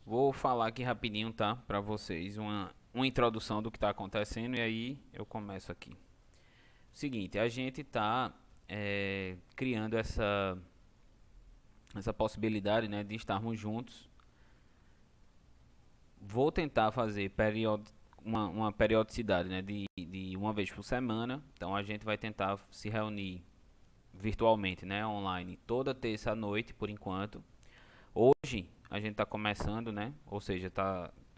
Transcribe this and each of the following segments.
Vou falar aqui rapidinho, tá? Para vocês, uma introdução do que está acontecendo e aí eu começo aqui. Seguinte, a gente está criando essa possibilidade, né, de estarmos juntos. Vou tentar fazer uma periodicidade, né, de uma vez por semana. Então a gente vai tentar se reunir virtualmente, né, online, toda terça à noite por enquanto. Hoje a gente está começando, né? Ou seja,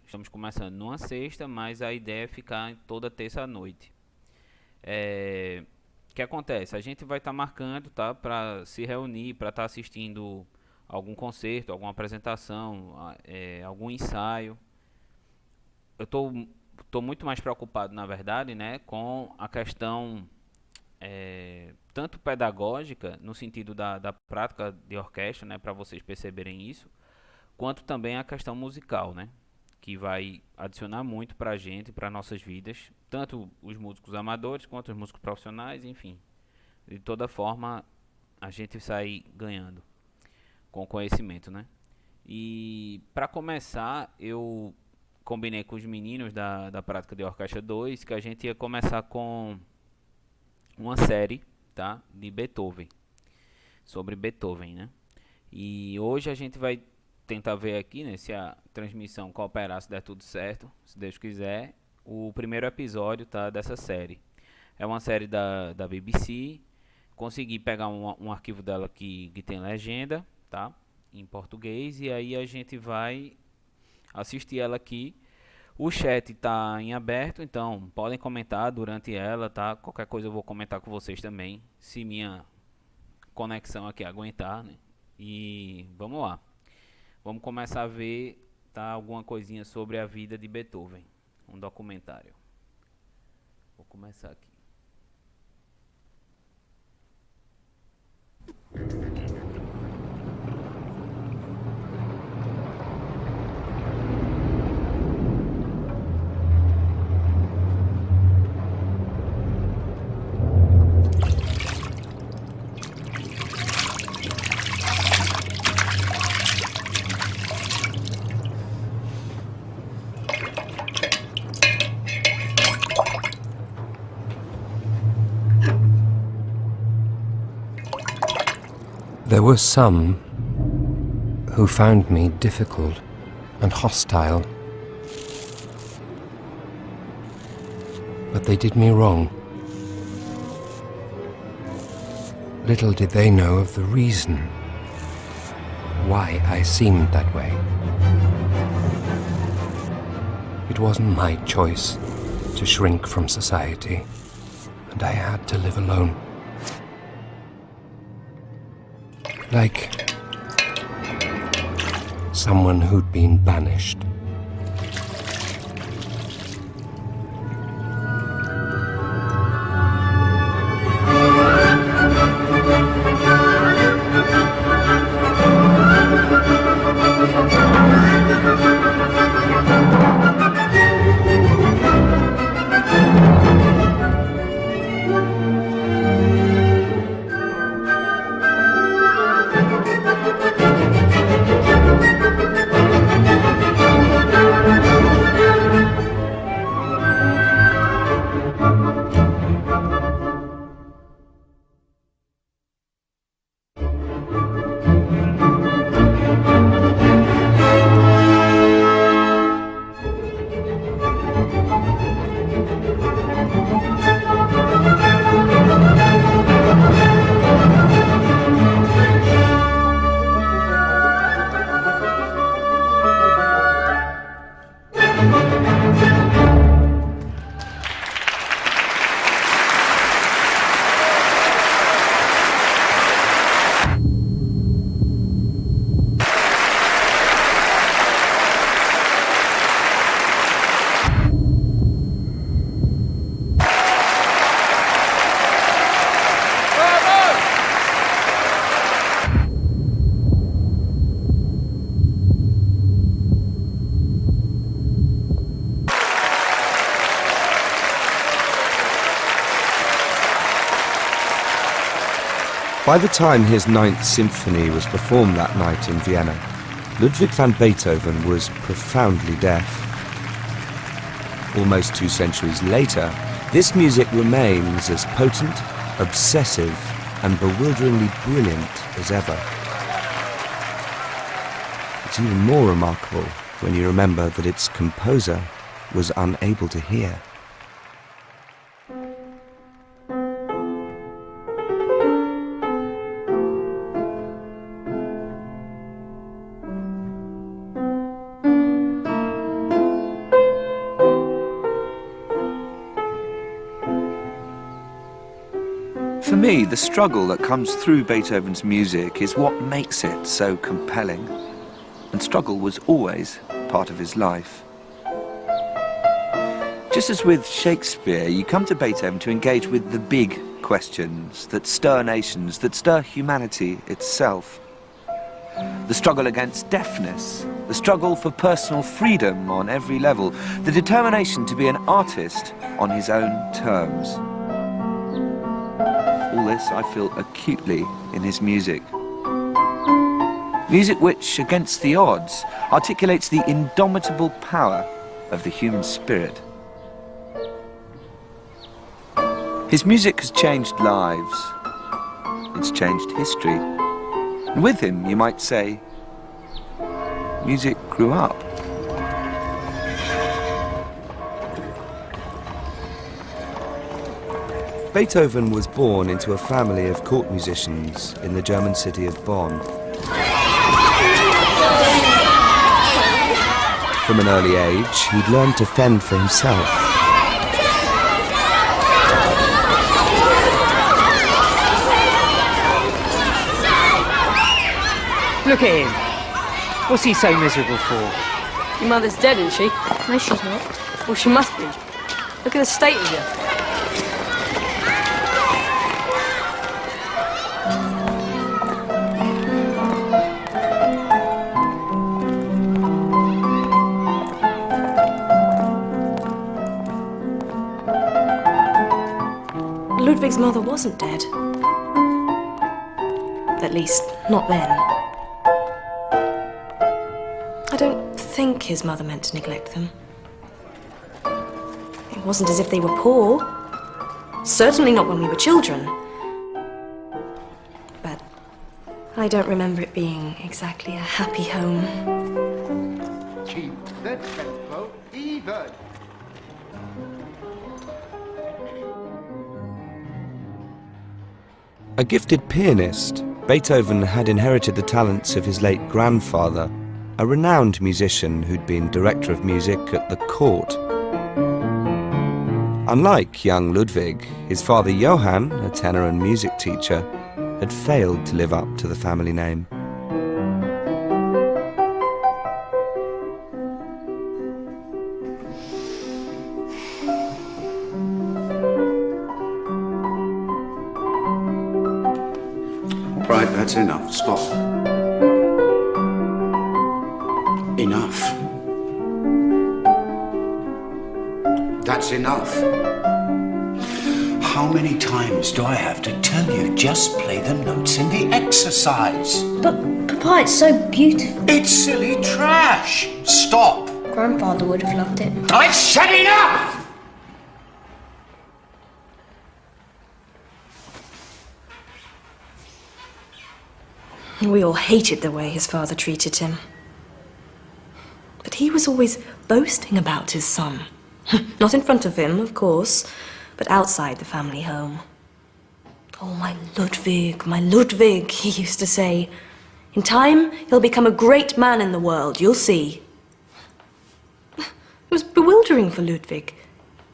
estamos começando numa sexta, mas a ideia é ficar toda terça à noite. O que acontece? A gente vai estar marcando, tá? Para se reunir, para estar assistindo algum concerto, alguma apresentação, algum ensaio. Eu tô muito mais preocupado, na verdade, né? Com a questão tanto pedagógica, no sentido da prática de orquestra, né? Para vocês perceberem isso, quanto também a questão musical, né? Que vai adicionar muito para a gente, para nossas vidas, tanto os músicos amadores quanto os músicos profissionais, enfim. De toda forma, a gente sai ganhando com conhecimento, né? E para começar, eu combinei com os meninos da prática de orquestra 2 que a gente ia começar com uma série, tá? De Beethoven, sobre Beethoven, né? E hoje a gente vai tentar ver aqui, né, se a transmissão cooperar, se der tudo certo, se Deus quiser, o primeiro episódio, tá, dessa série. É uma série da BBC. Consegui pegar um arquivo dela que tem legenda, tá, em português, e aí a gente vai assistir ela aqui. O chat tá em aberto, então podem comentar durante ela, tá? Qualquer coisa eu vou comentar com vocês também, se minha conexão aqui aguentar, né? E vamos lá. Vamos começar a ver, tá, alguma coisinha sobre a vida de Beethoven, um documentário. Vou começar aqui. There were some who found me difficult and hostile, but they did me wrong. Little did they know of the reason why I seemed that way. It wasn't my choice to shrink from society, and I had to live alone. Like someone who'd been banished. By the time his Ninth Symphony was performed that night in Vienna, Ludwig van Beethoven was profoundly deaf. Almost 2 centuries later, this music remains as potent, obsessive, and bewilderingly brilliant as ever. It's even more remarkable when you remember that its composer was unable to hear. For me, the struggle that comes through Beethoven's music is what makes it so compelling. And struggle was always part of his life. Just as with Shakespeare, you come to Beethoven to engage with the big questions that stir nations, that stir humanity itself. The struggle against deafness, the struggle for personal freedom on every level, the determination to be an artist on his own terms. All this I feel acutely in his music. Music which, against the odds, articulates the indomitable power of the human spirit. His music has changed lives. It's changed history. And with him, you might say, music grew up. Beethoven was born into a family of court musicians in the German city of Bonn. From an early age, he'd learned to fend for himself. Look at him. What's he so miserable for? Your mother's dead, isn't she? No, she's not. Well, she must be. Look at the state of you. Ludwig's mother wasn't dead. At least, not then. I don't think his mother meant to neglect them. It wasn't as if they were poor. Certainly not when we were children. But I don't remember it being exactly a happy home. Keep the tempo even. A gifted pianist, Beethoven had inherited the talents of his late grandfather, a renowned musician who'd been director of music at the court. Unlike young Ludwig, his father Johann, a tenor and music teacher, had failed to live up to the family name. Right, that's enough. Stop. Enough. That's enough. How many times do I have to tell you just play the notes in the exercise? But, Papa, it's so beautiful. It's silly trash. Stop. Grandfather would have loved it. I said enough! We all hated the way his father treated him. But he was always boasting about his son. Not in front of him, of course, but outside the family home. Oh, my Ludwig, he used to say. In time, he'll become a great man in the world, you'll see. It was bewildering for Ludwig.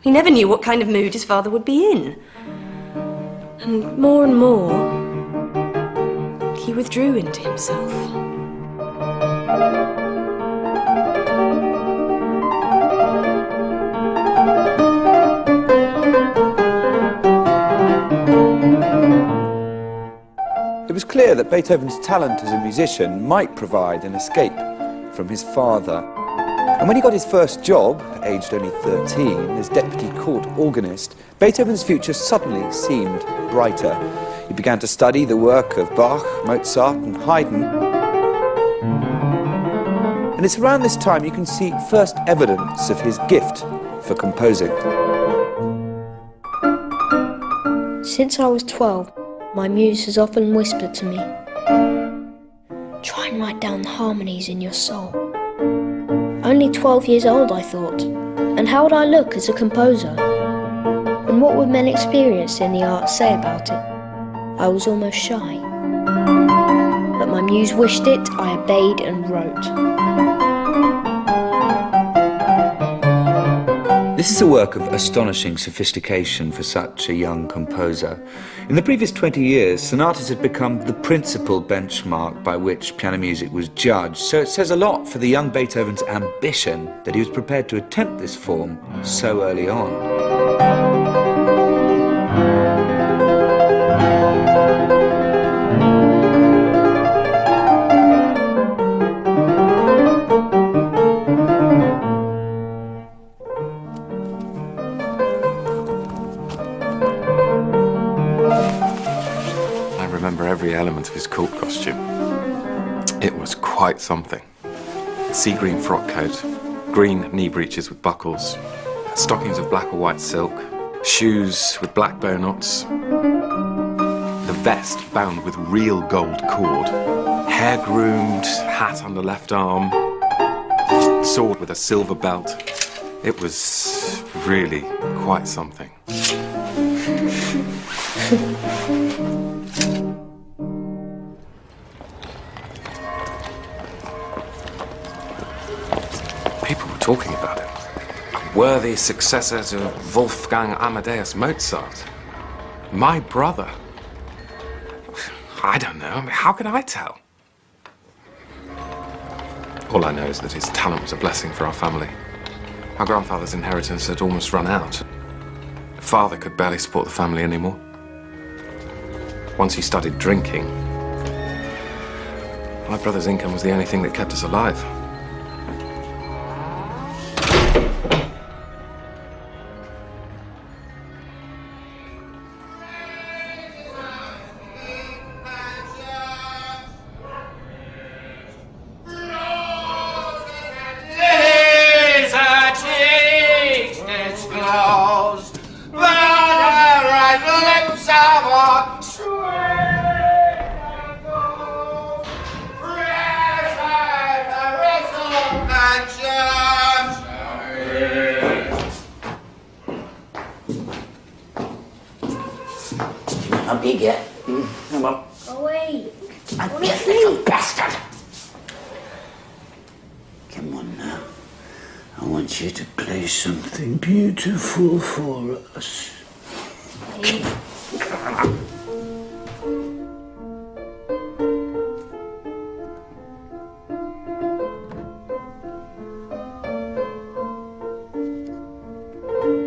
He never knew what kind of mood his father would be in. And more, he withdrew into himself. It was clear that Beethoven's talent as a musician might provide an escape from his father. And when he got his first job, aged only 13, as deputy court organist, Beethoven's future suddenly seemed brighter. He began to study the work of Bach, Mozart and Haydn. And it's around this time you can see first evidence of his gift for composing. Since I was 12, my muse has often whispered to me, "Try and write down the harmonies in your soul." Only 12 years old, I thought, and how would I look as a composer? And what would men experienced in the arts say about it? I was almost shy. But my muse wished it, I obeyed and wrote. This is a work of astonishing sophistication for such a young composer. In the previous 20 years, sonatas had become the principal benchmark by which piano music was judged, so it says a lot for the young Beethoven's ambition that he was prepared to attempt this form so early on. Every element of his court costume. It was quite something. Sea green frock coat, green knee breeches with buckles, stockings of black or white silk, shoes with black bow knots, the vest bound with real gold cord, hair groomed, hat under left arm, sword with a silver belt. It was really quite something. People were talking about him. A worthy successor to Wolfgang Amadeus Mozart. My brother. I don't know. I mean, how can I tell? All I know is that his talent was a blessing for our family. Our grandfather's inheritance had almost run out. Father could barely support the family anymore. Once he started drinking, my brother's income was the only thing that kept us alive. Up you get. Come on. Go away. You bastard! Come on now. I want you to play something beautiful for us.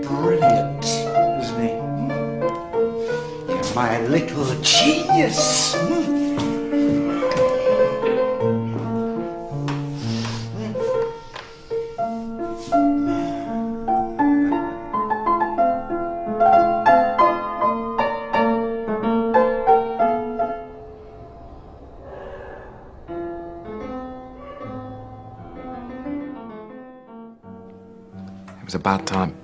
Brilliant, isn't he? You're my little genius. It was a bad time.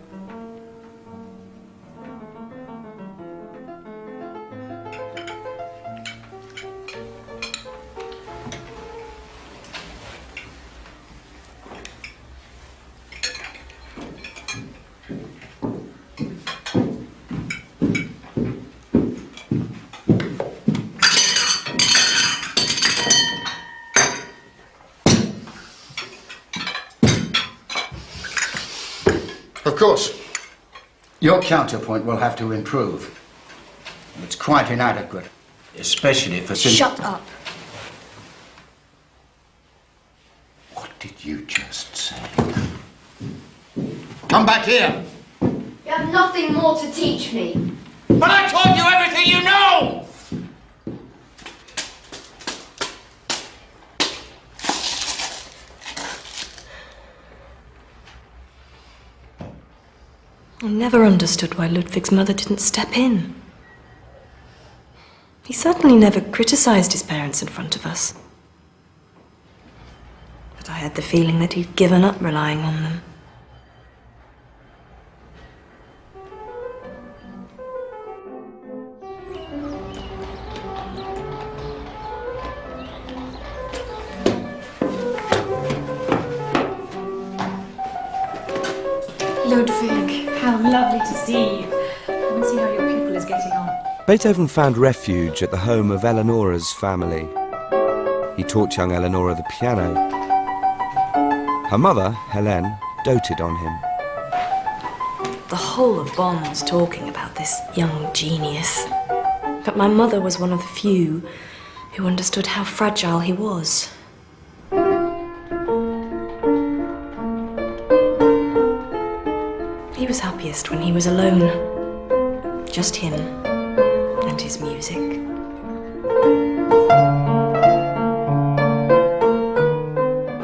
Of course, your counterpoint will have to improve. It's quite inadequate, especially for... Shut up. What did you just say? Come back here! You have nothing more to teach me. But I taught you everything you know! I never understood why Ludwig's mother didn't step in. He certainly never criticized his parents in front of us. But I had the feeling that he'd given up relying on them. Ludwig, how lovely to see you. Come and see how your pupil is getting on. Beethoven found refuge at the home of Eleonora's family. He taught young Eleonora the piano. Her mother, Helene, doted on him. The whole of Bonn was talking about this young genius. But my mother was one of the few who understood how fragile he was. He was happiest when he was alone. Just him and his music.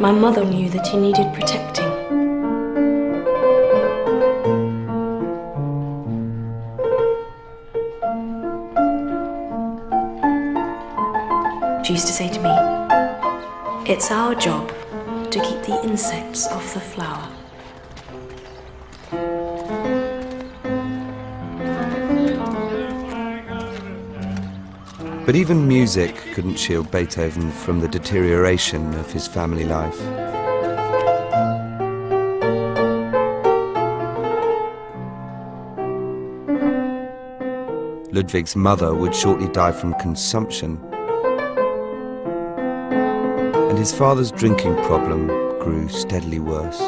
My mother knew that he needed protecting. She used to say to me, "It's our job to keep the insects off the flower." But even music couldn't shield Beethoven from the deterioration of his family life. Ludwig's mother would shortly die from consumption, and his father's drinking problem grew steadily worse.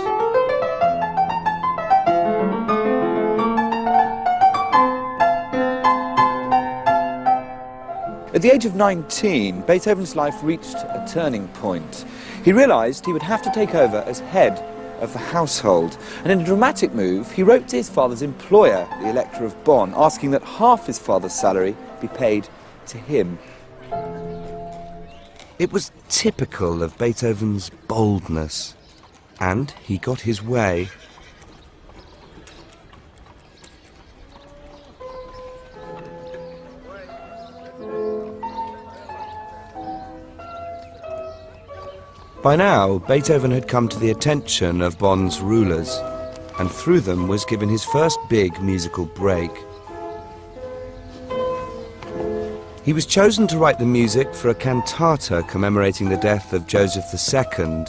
At the age of 19, Beethoven's life reached a turning point. He realised he would have to take over as head of the household, and in a dramatic move, he wrote to his father's employer, the Elector of Bonn, asking that half his father's salary be paid to him. It was typical of Beethoven's boldness, and he got his way. By now, Beethoven had come to the attention of Bonn's rulers, and through them was given his first big musical break. He was chosen to write the music for a cantata commemorating the death of Joseph II,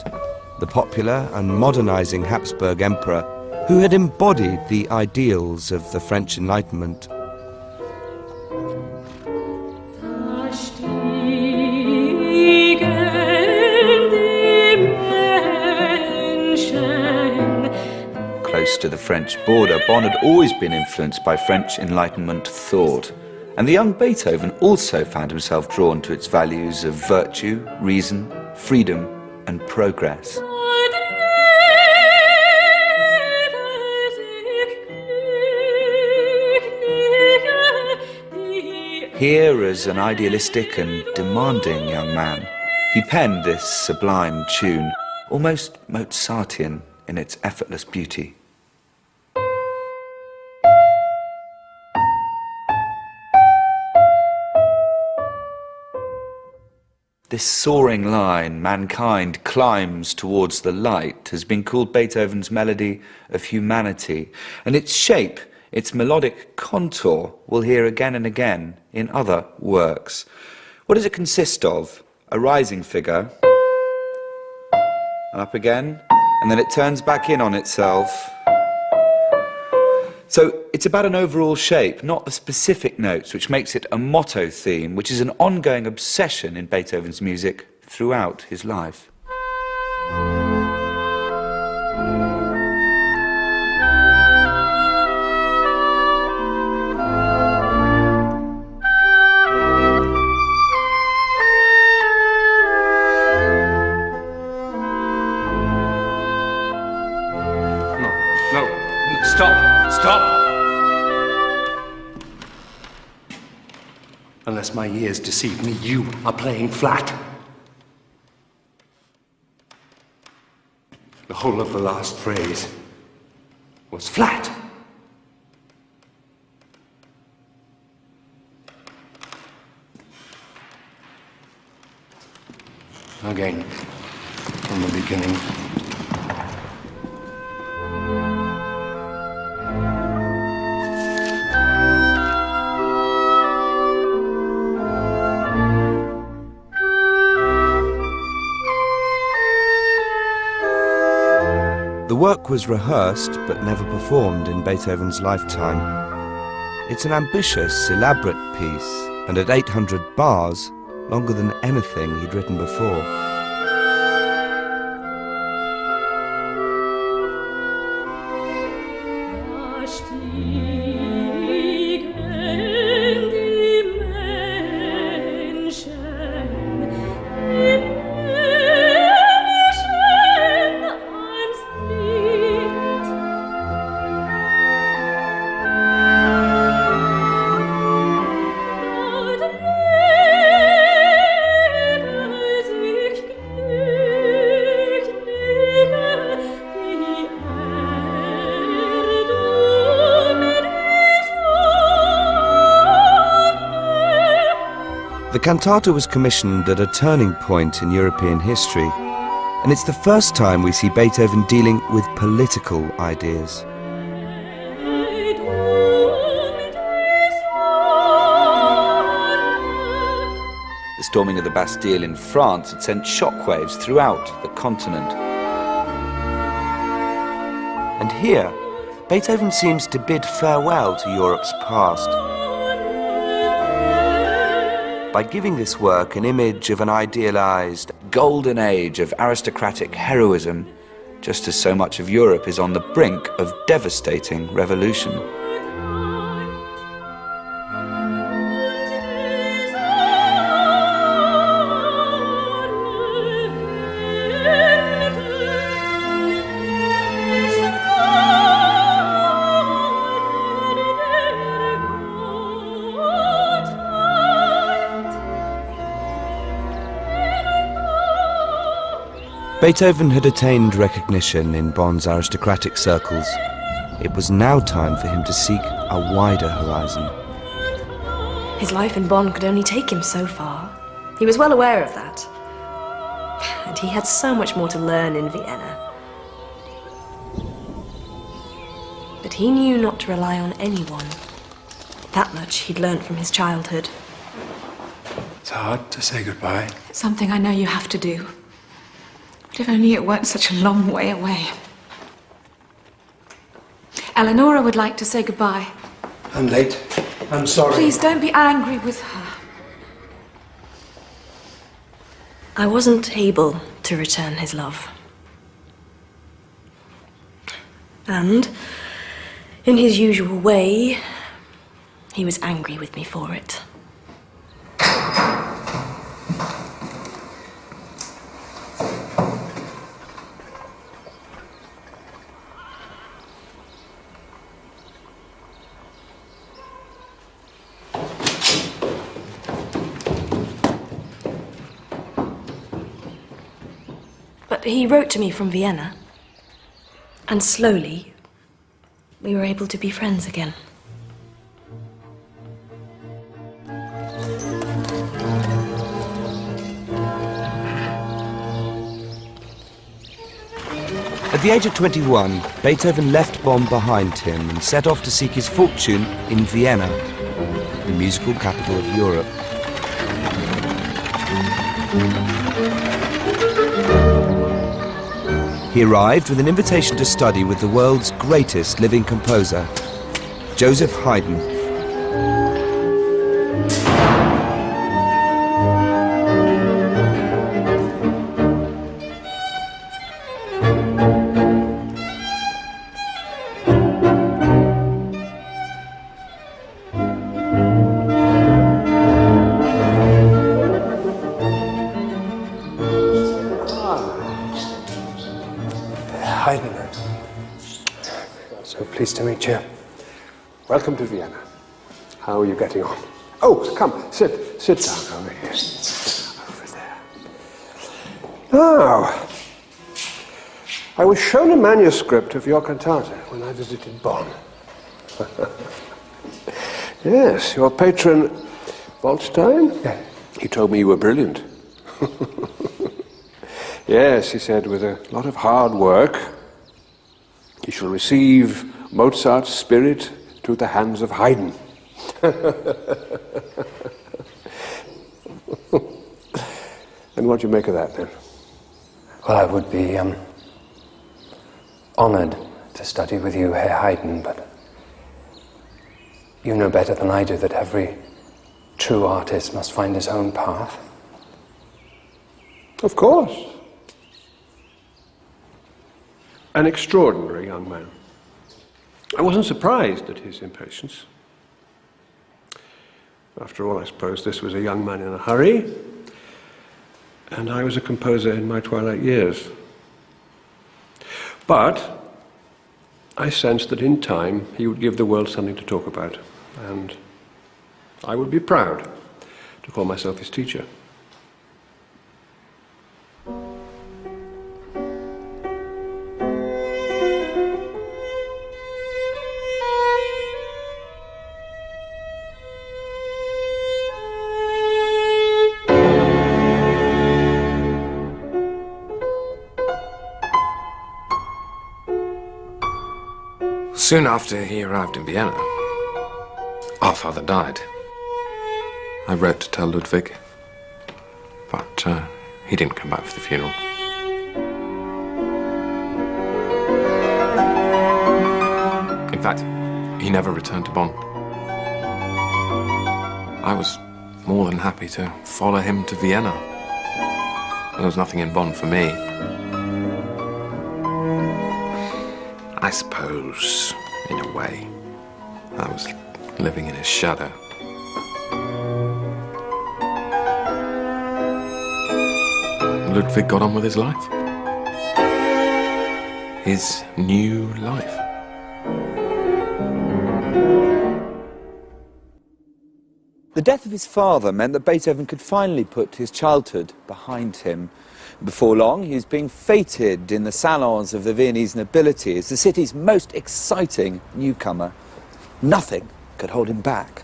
the popular and modernizing Habsburg emperor who had embodied the ideals of the French Enlightenment. Close to the French border, Bonn had always been influenced by French Enlightenment thought, and the young Beethoven also found himself drawn to its values of virtue, reason, freedom, and progress. Here, as an idealistic and demanding young man, he penned this sublime tune, almost Mozartian in its effortless beauty. This soaring line, mankind climbs towards the light, has been called Beethoven's melody of humanity, and its shape, its melodic contour, we'll hear again and again in other works. What does it consist of? A rising figure, and up again, and then it turns back in on itself. So it's about an overall shape, not the specific notes, which makes it a motto theme, which is an ongoing obsession in Beethoven's music throughout his life. No, stop! Stop! Unless my ears deceive me, you are playing flat. The whole of the last phrase was flat. Again. from the beginning. The work was rehearsed but never performed in Beethoven's lifetime. It's an ambitious, elaborate piece, and at 800 bars, longer than anything he'd written before. The cantata was commissioned at a turning point in European history, and it's the first time we see Beethoven dealing with political ideas. The storming of the Bastille in France had sent shockwaves throughout the continent. And here, Beethoven seems to bid farewell to Europe's past by giving this work an image of an idealized golden age of aristocratic heroism, just as so much of Europe is on the brink of devastating revolution. Beethoven had attained recognition in Bonn's aristocratic circles. It was now time for him to seek a wider horizon. His life in Bonn could only take him so far. He was well aware of that. And he had so much more to learn in Vienna. But he knew not to rely on anyone. That much he'd learnt from his childhood. It's hard to say goodbye. It's something I know you have to do. But if only it weren't such a long way away. Eleonora would like to say goodbye. I'm late. I'm sorry. Please don't be angry with her. I wasn't able to return his love. And, in his usual way, he was angry with me for it. He wrote to me from Vienna, and slowly we were able to be friends again. At the age of 21, Beethoven left Bonn behind him and set off to seek his fortune in Vienna, the musical capital of Europe. He arrived with an invitation to study with the world's greatest living composer, Joseph Haydn. Pleased to meet you. Welcome to Vienna. How are you getting on? Oh, come, sit down over here. Over there. Now, I was shown a manuscript of your cantata when I visited Bonn. Yes, your patron, Waldstein? Yeah. He told me you were brilliant. Yes, he said, with a lot of hard work, he shall receive Mozart's spirit through the hands of Haydn. And what do you make of that, then? Well, I would be honored to study with you, Herr Haydn, but you know better than I do that every true artist must find his own path. Of course. An extraordinary young man. I wasn't surprised at his impatience. After all, I suppose this was a young man in a hurry, and I was a composer in my twilight years. But I sensed that in time he would give the world something to talk about, and I would be proud to call myself his teacher. Soon after he arrived in Vienna, our father died. I wrote to tell Ludwig, but he didn't come back for the funeral. In fact, he never returned to Bonn. I was more than happy to follow him to Vienna. There was nothing in Bonn for me. I suppose, in a way, I was living in his shadow. Ludwig got on with his life. His new life. The death of his father meant that Beethoven could finally put his childhood behind him. Before long, he was being feted in the salons of the Viennese nobility as the city's most exciting newcomer. Nothing could hold him back.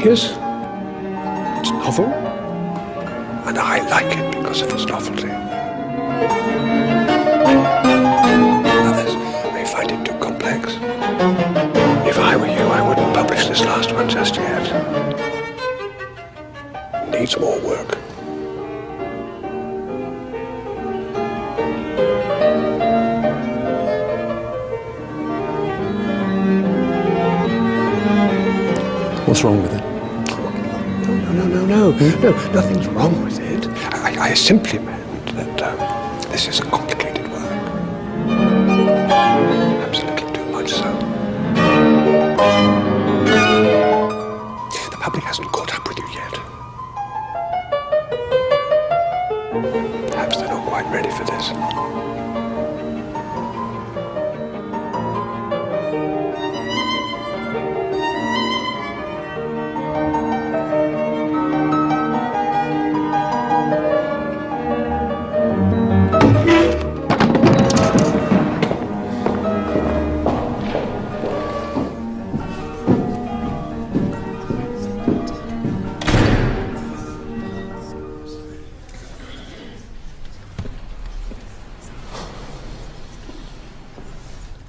It's novel, and I like it because of its novelty. Others may find it too complex. If I were you, I wouldn't publish this last one just yet. It needs more work. What's wrong with it? No, nothing's wrong with it. I simply meant that this is a complicated work. Absolutely too much so. The public hasn't caught up with you yet. Perhaps they're not quite ready for this.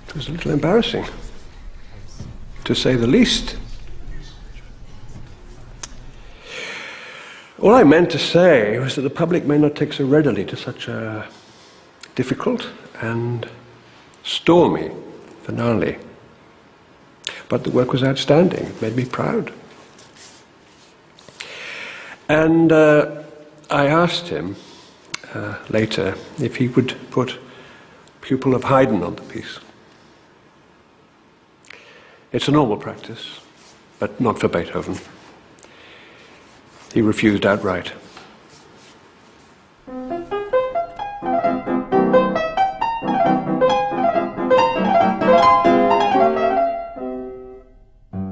It was a little embarrassing, to say the least. All I meant to say was that the public may not take so readily to such a difficult and stormy finale. But the work was outstanding. It made me proud. And I asked him later if he would put Pupil of Haydn on the piece. It's a normal practice, but not for Beethoven. He refused outright.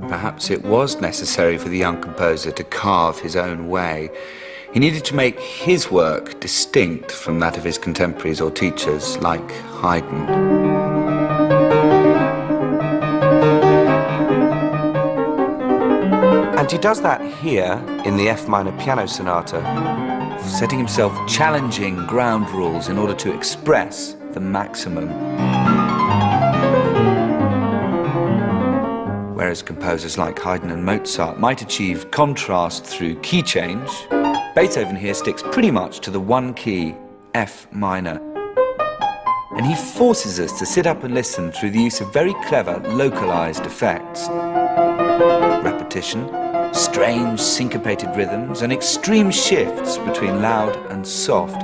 Perhaps it was necessary for the young composer to carve his own way. He needed to make his work distinct from that of his contemporaries or teachers, like Haydn. And he does that here in the F minor piano sonata, setting himself challenging ground rules in order to express the maximum. Whereas composers like Haydn and Mozart might achieve contrast through key change, Beethoven here sticks pretty much to the one key, F minor. And he forces us to sit up and listen through the use of very clever localized effects. Repetition, strange syncopated rhythms, and extreme shifts between loud and soft.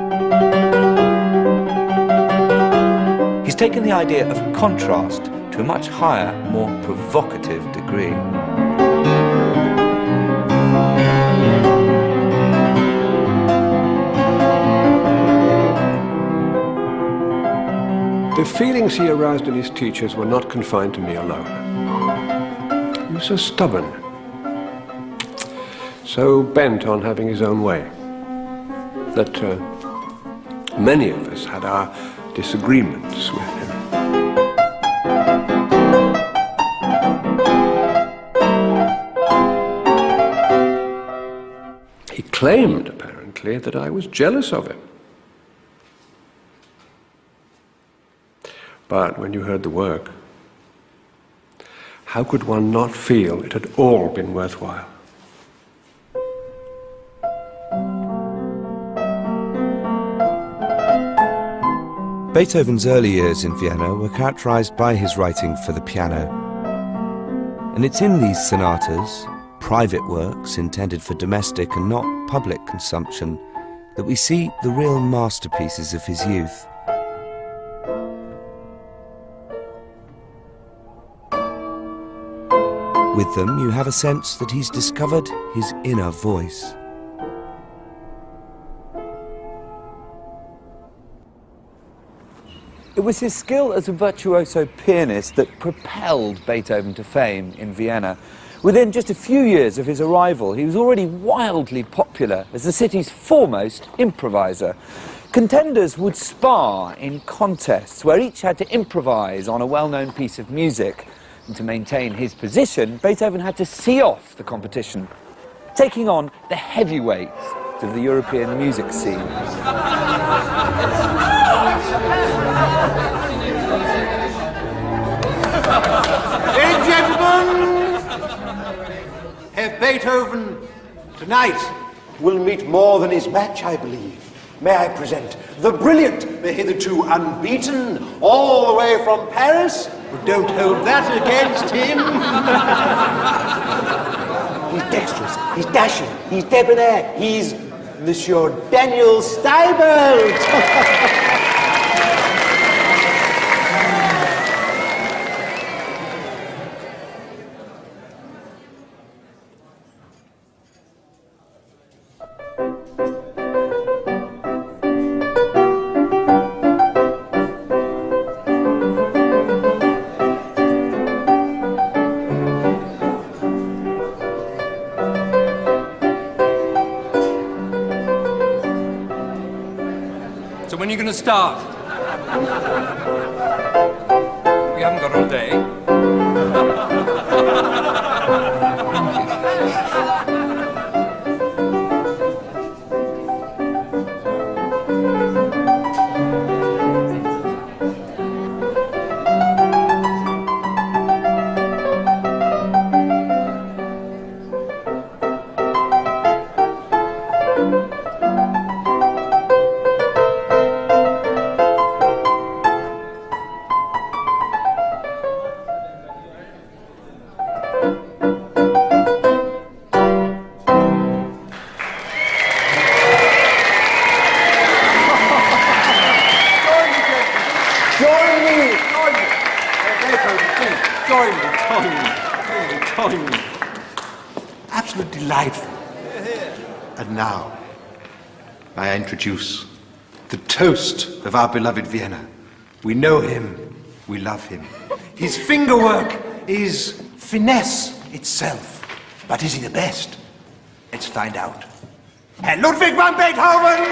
He's taken the idea of contrast to a much higher, more provocative degree. The feelings he aroused in his teachers were not confined to me alone. He was so stubborn, so bent on having his own way, that many of us had our disagreements with him. He claimed, apparently, that I was jealous of him. But when you heard the work, how could one not feel it had all been worthwhile? Beethoven's early years in Vienna were characterized by his writing for the piano. And it's in these sonatas, private works intended for domestic and not public consumption, that we see the real masterpieces of his youth. With them, you have a sense that he's discovered his inner voice. It was his skill as a virtuoso pianist that propelled Beethoven to fame in Vienna. Within just a few years of his arrival, he was already wildly popular as the city's foremost improviser. Contenders would spar in contests where each had to improvise on a well-known piece of music. And to maintain his position, Beethoven had to see off the competition, taking on the heavyweights of the European music scene. Ladies and gentlemen, Herr Beethoven tonight will meet more than his match, I believe. May I present the brilliant, the hitherto unbeaten, all the way from Paris? But don't hold that against him. He's dexterous, he's dashing, he's debonair, he's Monsieur Daniel Steibelt. So when are you going to start? We haven't got all day. delightful. And now, I introduce the toast of our beloved Vienna. We know him, we love him. His fingerwork is finesse itself. But is he the best? Let's find out. Herr Ludwig van Beethoven!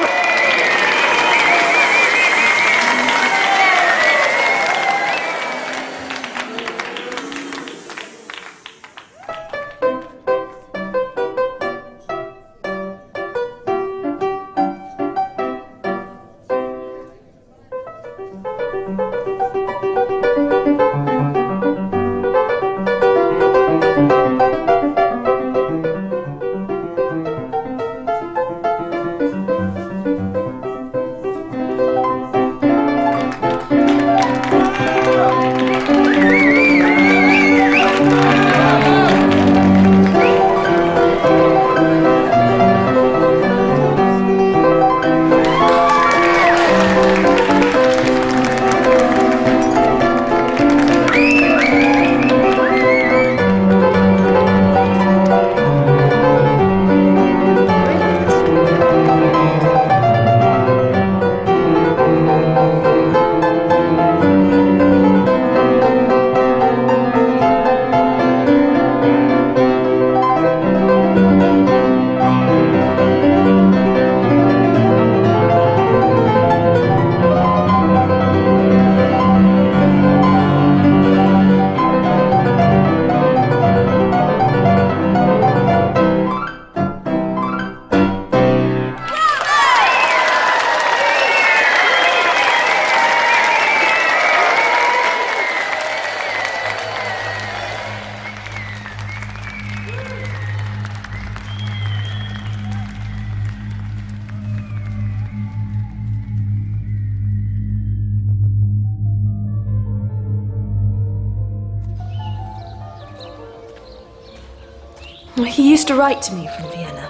He used to write to me from Vienna.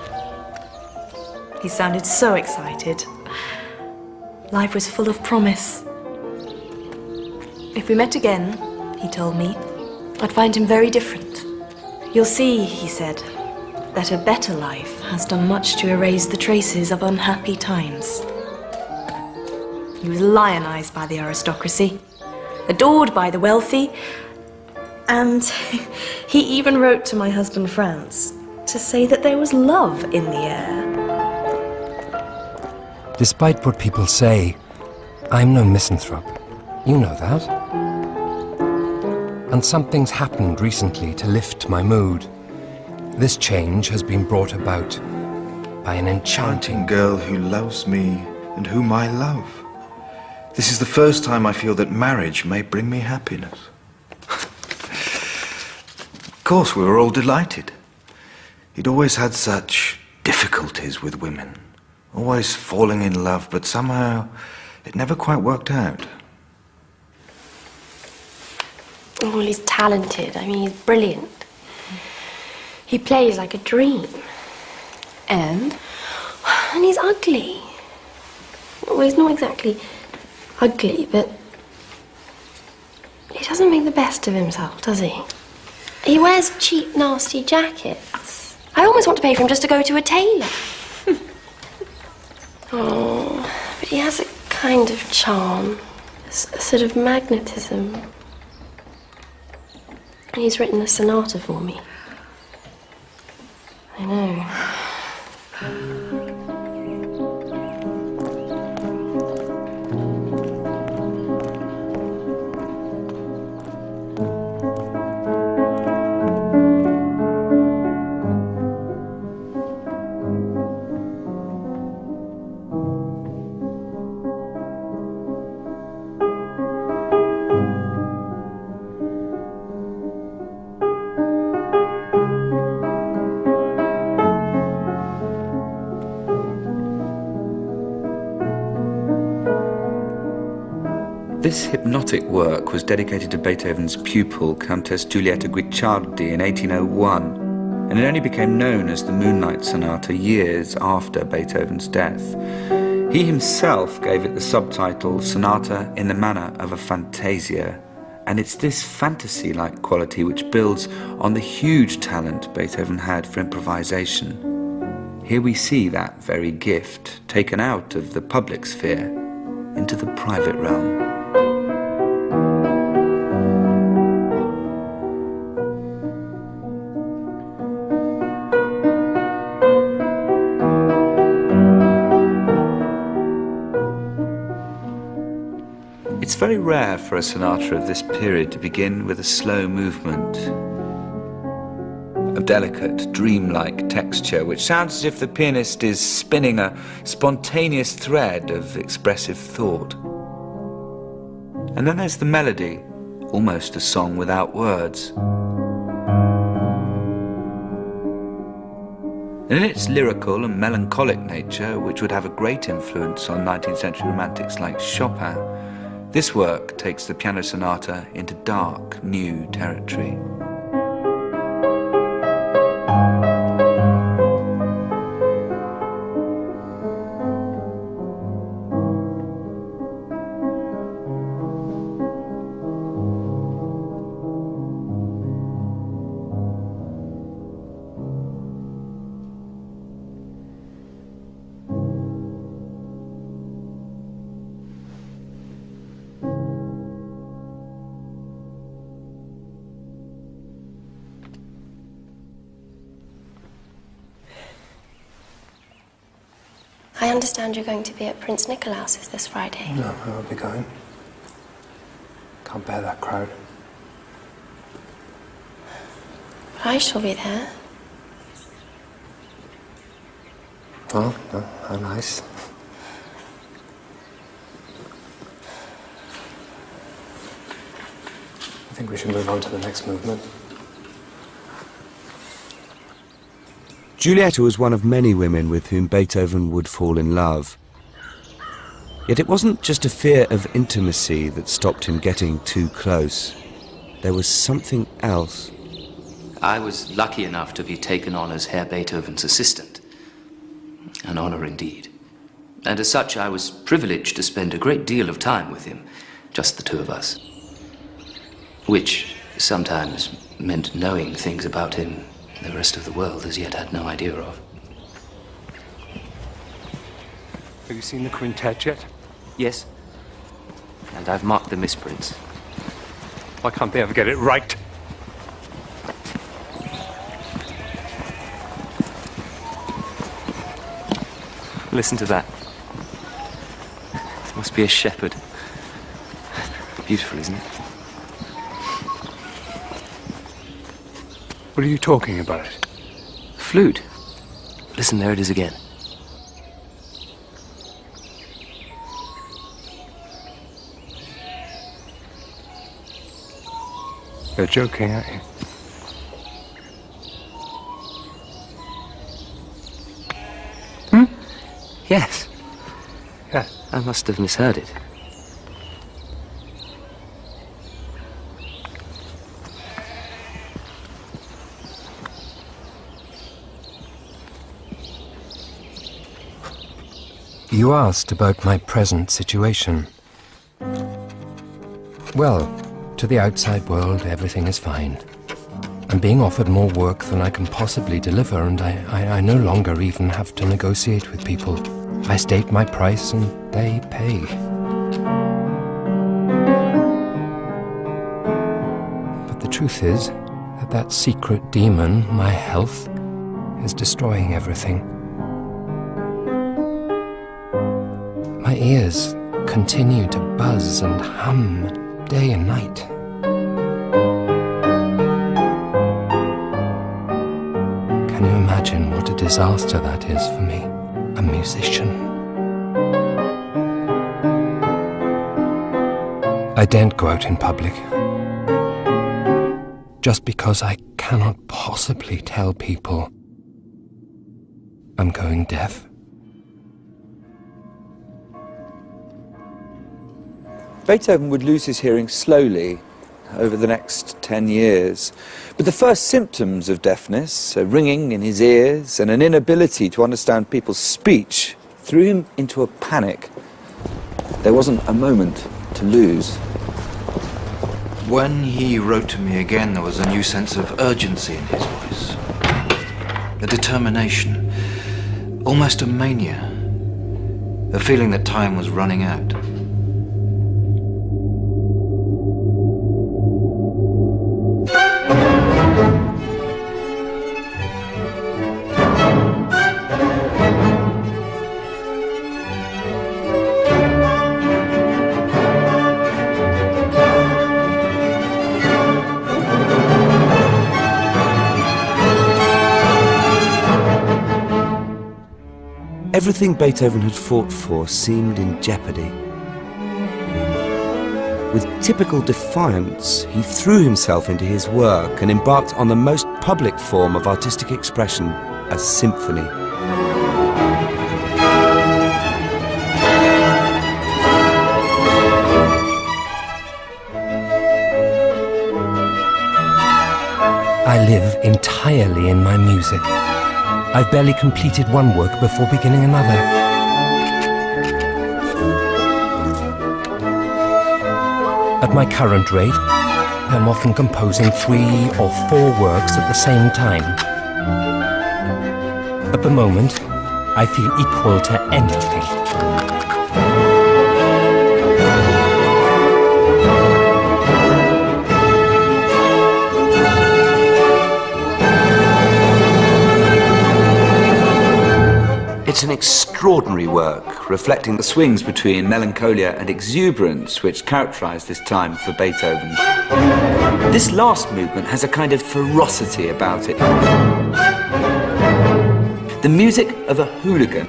He sounded so excited. Life was full of promise. If we met again, he told me, I'd find him very different. You'll see, he said, that a better life has done much to erase the traces of unhappy times. He was lionized by the aristocracy, adored by the wealthy, and he even wrote to my husband Franz to say that there was love in the air. Despite what people say, I'm no misanthrope. You know that. And something's happened recently to lift my mood. This change has been brought about by an enchanting girl who loves me and whom I love. This is the first time I feel that marriage may bring me happiness. Of course, we were all delighted. He'd always had such difficulties with women, always falling in love, but somehow it never quite worked out. Well, he's talented. I mean, he's brilliant. He plays like a dream. And he's ugly. Well, he's not exactly ugly, but he doesn't make the best of himself, does he? He wears cheap, nasty jackets. I almost want to pay for him just to go to a tailor. Oh, but he has a kind of charm, a sort of magnetism. He's written a sonata for me. I know. This hypnotic work was dedicated to Beethoven's pupil, Countess Giulietta Guicciardi, in 1801, and it only became known as the Moonlight Sonata years after Beethoven's death. He himself gave it the subtitle Sonata in the Manner of a Fantasia, And it's this fantasy-like quality which builds on the huge talent Beethoven had for improvisation. Here we see that very gift taken out of the public sphere into the private realm. It's very rare for a sonata of this period to begin with a slow movement, a delicate, dreamlike texture, which sounds as if the pianist is spinning a spontaneous thread of expressive thought. And then there's the melody, almost a song without words. And in its lyrical and melancholic nature, which would have a great influence on 19th century romantics like Chopin, this work takes the piano sonata into dark, new territory. I understand you're going to be at Prince Nicolaus's this Friday. No, I won't be going. Can't bear that crowd. But I shall be there. Oh, no, how nice. I think we should move on to the next movement. Giulietta was one of many women with whom Beethoven would fall in love. Yet it wasn't just a fear of intimacy that stopped him getting too close. There was something else. I was lucky enough to be taken on as Herr Beethoven's assistant. An honor indeed. And as such, I was privileged to spend a great deal of time with him, just the two of us. Which sometimes meant knowing things about him the rest of the world as yet had no idea of. Have you seen the quintet yet? Yes. And I've marked the misprints. Why can't they ever get it right? Listen to that. It must be a shepherd. Beautiful, isn't it? What are you talking about? Flute. Listen, there it is again. You're joking, aren't you? Yes. Yes. I must have misheard it. You asked about my present situation. Well, to the outside world, everything is fine. I'm being offered more work than I can possibly deliver, and I no longer even have to negotiate with people. I state my price and they pay. But the truth is that that secret demon, my health, is destroying everything. My ears continue to buzz and hum day and night. Can you imagine what a disaster that is for me, a musician? I daren't go out in public, just because I cannot possibly tell people I'm going deaf. Beethoven would lose his hearing slowly over the next 10 years. But the first symptoms of deafness, a ringing in his ears and an inability to understand people's speech, threw him into a panic. There wasn't a moment to lose. When he wrote to me again, there was a new sense of urgency in his voice. A determination, almost a mania. A feeling that time was running out. Everything Beethoven had fought for seemed in jeopardy. With typical defiance, he threw himself into his work and embarked on the most public form of artistic expression, a symphony. I live entirely in my music. I've barely completed one work before beginning another. At my current rate, I'm often composing 3 or 4 works at the same time. At the moment, I feel equal to anything. It's an extraordinary work, reflecting the swings between melancholia and exuberance which characterise this time for Beethoven. This last movement has a kind of ferocity about it. The music of a hooligan.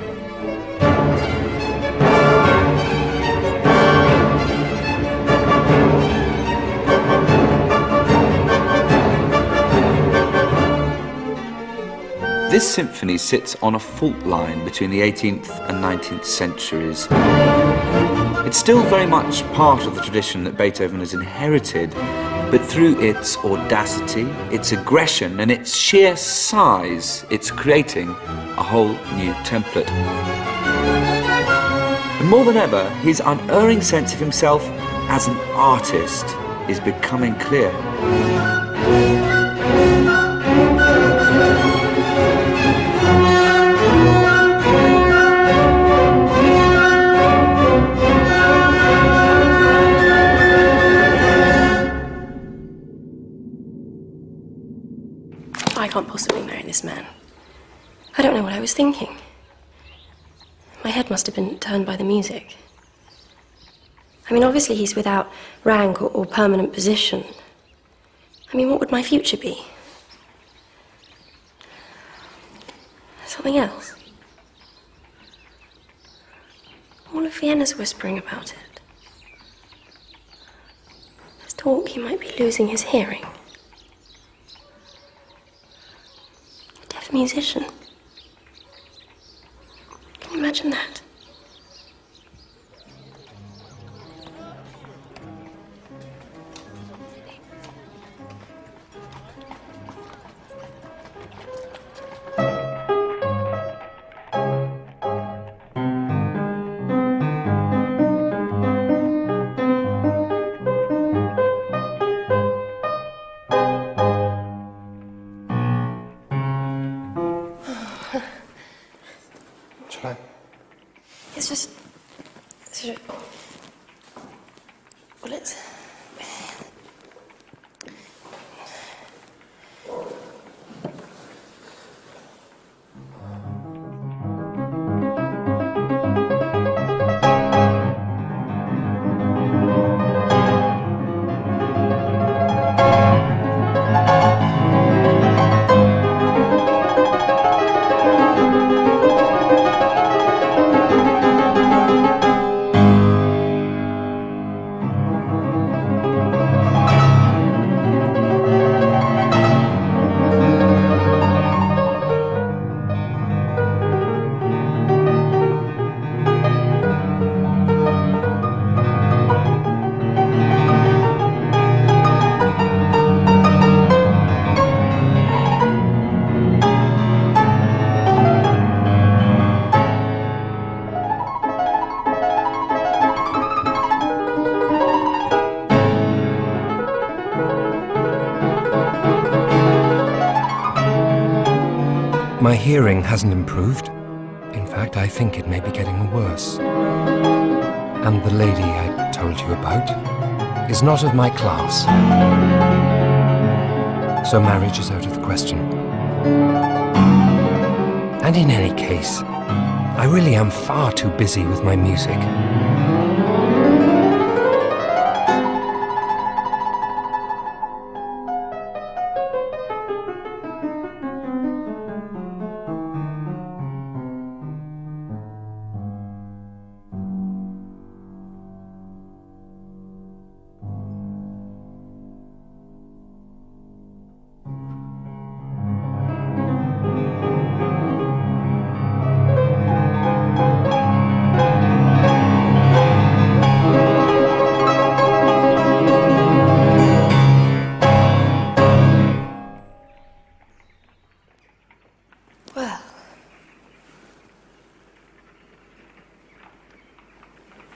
This symphony sits on a fault line between the 18th and 19th centuries. It's still very much part of the tradition that Beethoven has inherited, but through its audacity, its aggression, and its sheer size, it's creating a whole new template. And more than ever, his unerring sense of himself as an artist is becoming clear. I can't possibly marry this man. I don't know what I was thinking. My head must have been turned by the music. I mean, obviously he's without rank or permanent position. I mean, what would my future be? Something else? All of Vienna's whispering about it. There's talk he might be losing his hearing. A deaf musician. Can you imagine that? It's just sort of, well, it's, hearing hasn't improved. In fact, I think it may be getting worse. And the lady I told you about is not of my class. So marriage is out of the question. And in any case, I really am far too busy with my music.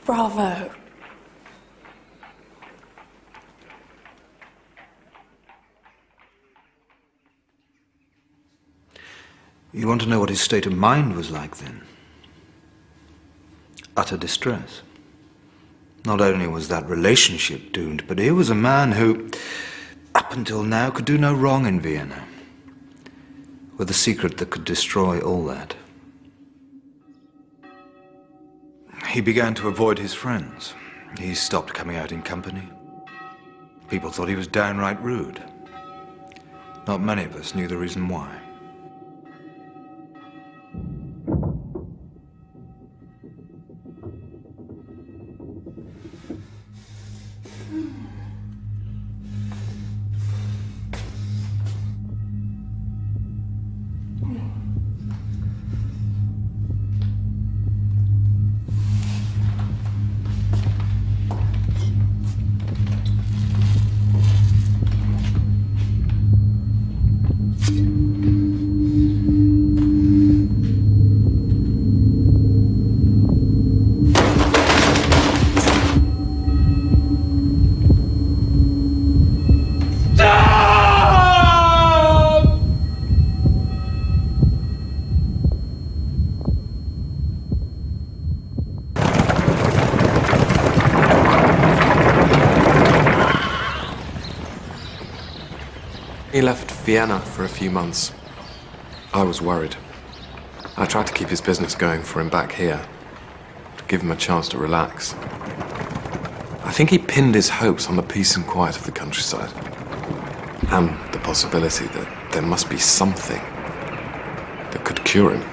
Bravo. You want to know what his state of mind was like then? Utter distress. Not only was that relationship doomed, but here was a man who, up until now, could do no wrong in Vienna, with a secret that could destroy all that. He began to avoid his friends. He stopped coming out in company. People thought he was downright rude. Not many of us knew the reason why. He left Vienna for a few months. I was worried. I tried to keep his business going for him back here, to give him a chance to relax. I think he pinned his hopes on the peace and quiet of the countryside, and the possibility that there must be something that could cure him.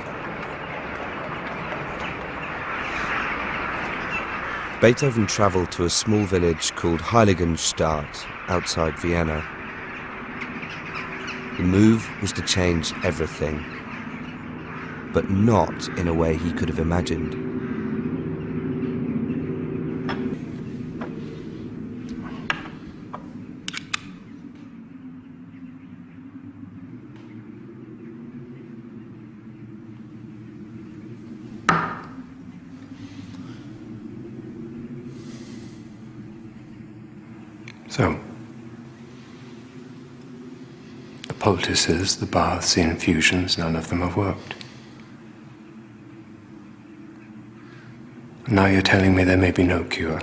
Beethoven travelled to a small village called Heiligenstadt outside Vienna. The move was to change everything, but not in a way he could have imagined. So, the poultices, the baths, the infusions, none of them have worked. Now you're telling me there may be no cure.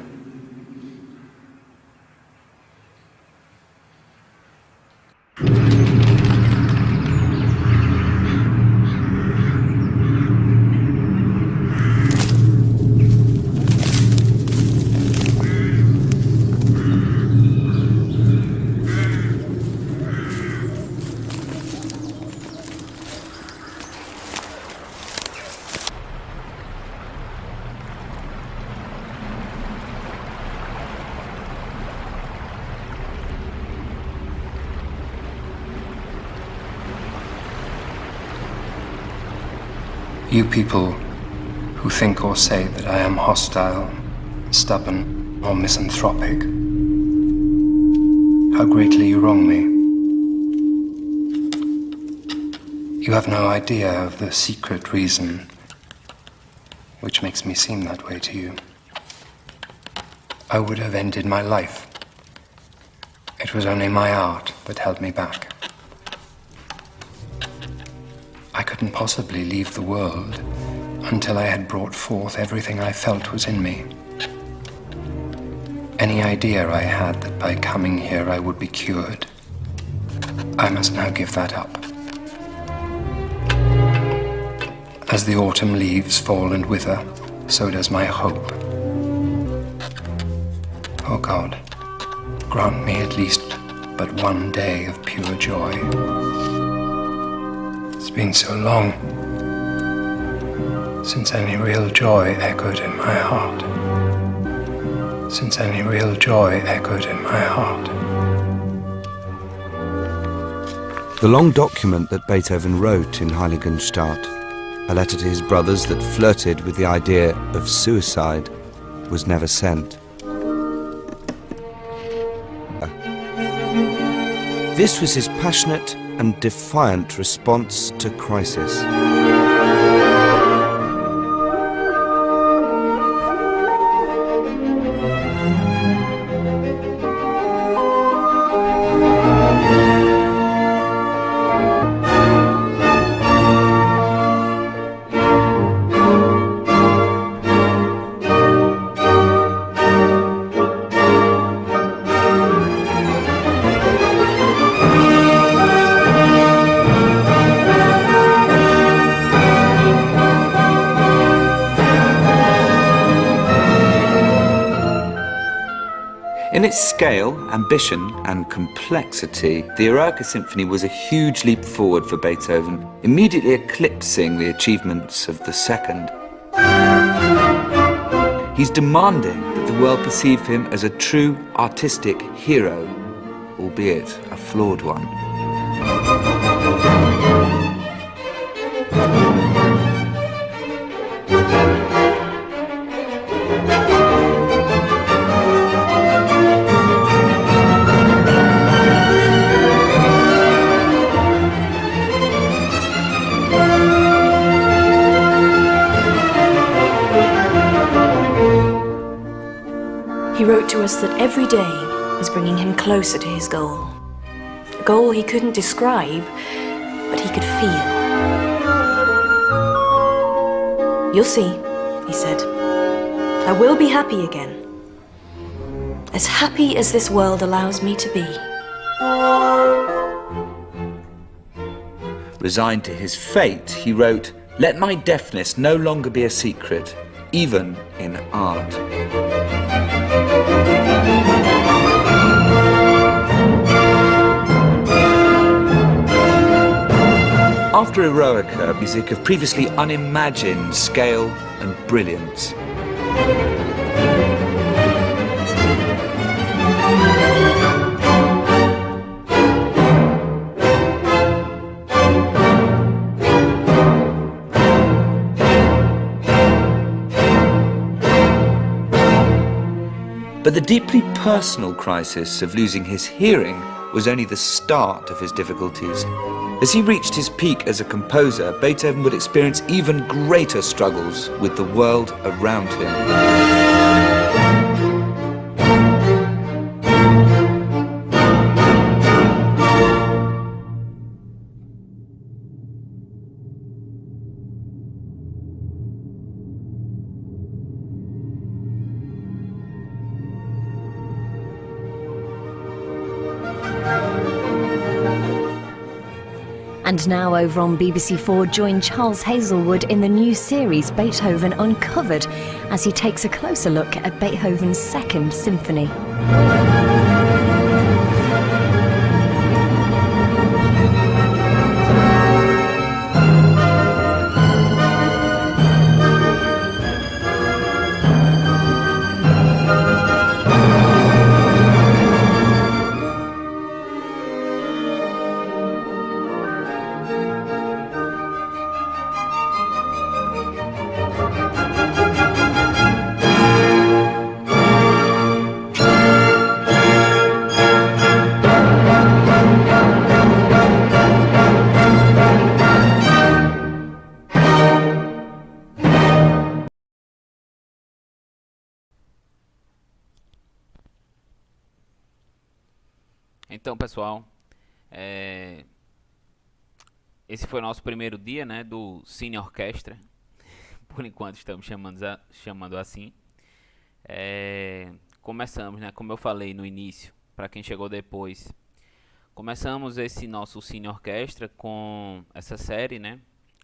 You people who think or say that I am hostile, stubborn, or misanthropic, how greatly you wrong me. You have no idea of the secret reason which makes me seem that way to you. I would have ended my life. It was only my art that held me back. I could couldn't possibly leave the world until I had brought forth everything I felt was in me. Any idea I had that by coming here I would be cured, I must now give that up. As the autumn leaves fall and wither, so does my hope. Oh God, grant me at least but one day of pure joy. It's been so long since any real joy echoed in my heart. Since any real joy echoed in my heart. The long document that Beethoven wrote in Heiligenstadt, a letter to his brothers that flirted with the idea of suicide, was never sent. This was his passionate and defiant response to crisis. In its scale, ambition and complexity, the Eroica Symphony was a huge leap forward for Beethoven, immediately eclipsing the achievements of the second. He's demanding that the world perceive him as a true artistic hero, albeit a flawed one. He wrote to us that every day was bringing him closer to his goal. A goal he couldn't describe, but he could feel. You'll see, he said. I will be happy again. As happy as this world allows me to be. Resigned to his fate, he wrote, "Let my deafness no longer be a secret, even in art." After Eroica, music of previously unimagined scale and brilliance. But the deeply personal crisis of losing his hearing was only the start of his difficulties. As he reached his peak as a composer, Beethoven would experience even greater struggles with the world around him. And now over on BBC4, join Charles Hazelwood in the new series Beethoven Uncovered as he takes a closer look at Beethoven's Second Symphony. Então, pessoal, esse foi o nosso primeiro dia, né, do Cine Orquestra. Por enquanto estamos chamando assim. Começamos, né, como eu falei no início, para quem chegou depois, começamos esse nosso Cine Orquestra com essa série, né,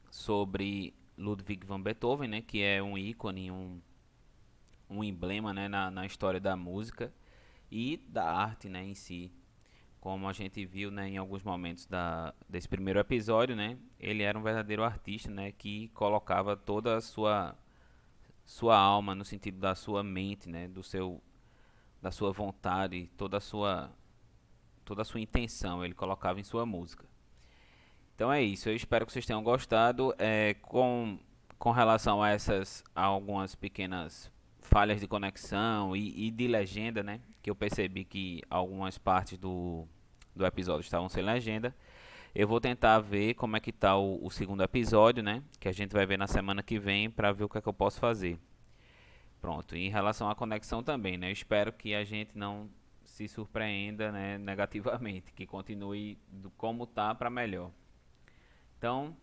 sobre Ludwig van Beethoven, né, que é um ícone, um emblema, né, na história da música e da arte, né, em si. Como a gente viu, né, em alguns momentos desse primeiro episódio, né, ele era um verdadeiro artista, né, que colocava toda a sua alma, no sentido da sua mente, né, da sua vontade, toda a sua intenção, ele colocava em sua música. Então é isso, eu espero que vocês tenham gostado. Com relação a algumas pequenas falhas de conexão e de legenda, né, que eu percebi que algumas partes do episódio estavam sem legenda, eu vou tentar ver como é que tá o segundo episódio, né, que a gente vai ver na semana que vem, para ver o que é que eu posso fazer. Pronto, e em relação à conexão também, né, eu espero que a gente não se surpreenda, né, negativamente, que continue como tá para melhor. Então,